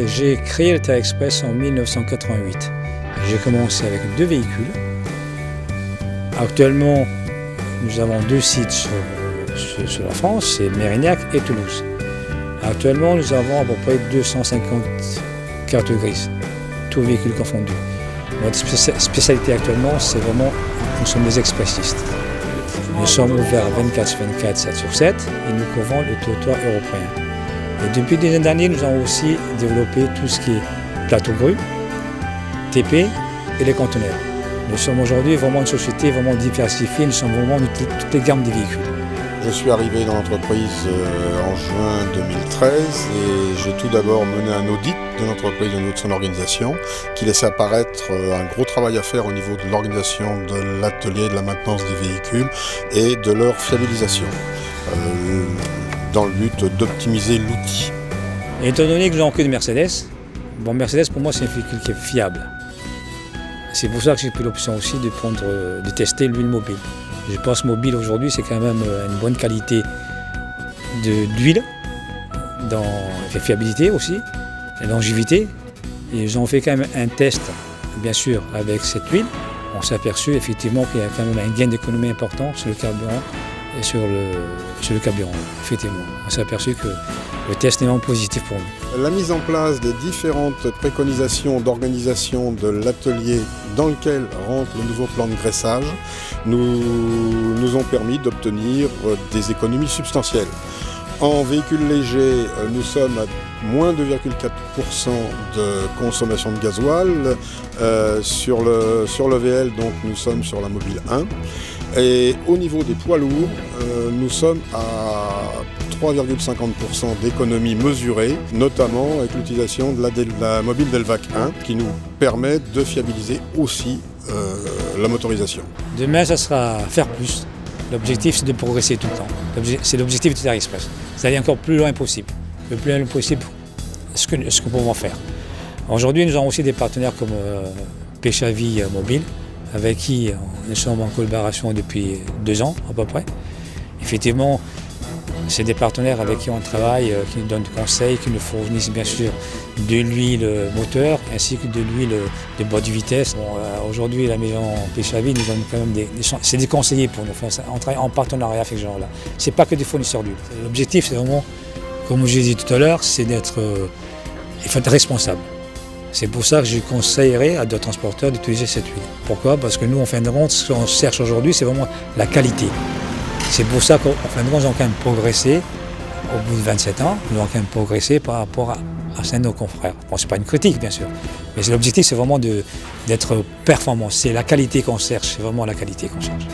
j'ai créé le Terre Express en 1988. J'ai commencé avec 2 véhicules. Actuellement, nous avons 2 sites sur la France, c'est Mérignac et Toulouse. Actuellement, nous avons à peu près 250 cartes grises, tous véhicules confondus. Notre spécialité actuellement, c'est vraiment, nous sommes des expressistes. Nous sommes ouverts 24/24, 7/7 et nous couvrons le territoire européen. Et depuis des années, nous avons aussi développé tout ce qui est plateau grue, TP et les conteneurs. Nous sommes aujourd'hui vraiment une société vraiment diversifiée, nous sommes vraiment toutes les gammes des véhicules. Je suis arrivé dans l'entreprise en juin 2013 et j'ai tout d'abord mené un audit de l'entreprise et de son organisation qui laissait apparaître un gros travail à faire au niveau de l'organisation de l'atelier, de la maintenance des véhicules et de leur fiabilisation dans le but d'optimiser l'outil. Étant donné que nous n'avons que de Mercedes, Mercedes pour moi c'est un véhicule qui est fiable. C'est pour ça que j'ai pris l'option aussi de tester l'huile mobile. Je pense mobile aujourd'hui, c'est quand même une bonne qualité d'huile, dans la fiabilité aussi, la longévité. Et ils ont fait quand même un test, bien sûr, avec cette huile. On s'est aperçu effectivement qu'il y a quand même un gain d'économie important sur le carburant et sur le carburant. Effectivement, on s'est aperçu que le test est vraiment positif pour nous. La mise en place des différentes préconisations d'organisation de l'atelier dans lequel rentre le nouveau plan de graissage nous ont permis d'obtenir des économies substantielles. En véhicule léger, nous sommes à moins 2,4% de consommation de gasoil. Sur le VL, donc, nous sommes sur la Mobile 1. Et au niveau des poids lourds, nous sommes à 3,50% d'économie mesurée, notamment avec l'utilisation de la Mobile Delvac 1 qui nous permet de fiabiliser aussi la motorisation. Demain, ça sera faire plus. L'objectif, c'est de progresser tout le temps. C'est l'objectif du Terre Express. C'est d'aller encore plus loin possible. Le plus loin possible, ce que nous pouvons faire. Aujourd'hui, nous avons aussi des partenaires comme Pêche à Vie Mobile, avec qui nous sommes en collaboration depuis 2 ans à peu près. Effectivement, c'est des partenaires avec qui on travaille, qui nous donnent des conseils, qui nous fournissent bien sûr de l'huile moteur ainsi que de l'huile de boîte de vitesse. Aujourd'hui, la maison Pêche à Vie nous donne quand même c'est des conseillers pour nous. On travaille en partenariat avec ces gens-là. Ce n'est pas que des fournisseurs d'huile. L'objectif, c'est vraiment, comme je l'ai dit tout à l'heure, c'est d'être responsable. C'est pour ça que je conseillerais à d'autres transporteurs d'utiliser cette huile. Pourquoi? Parce que nous, en fin de compte, ce qu'on cherche aujourd'hui, c'est vraiment la qualité. C'est pour ça qu'en fin de compte, nous avons quand même progressé, au bout de 27 ans, nous avons quand même progressé par rapport à certains de nos confrères. Bon, ce n'est pas une critique, bien sûr, mais l'objectif, c'est vraiment d'être performant. C'est la qualité qu'on cherche, c'est vraiment la qualité qu'on cherche.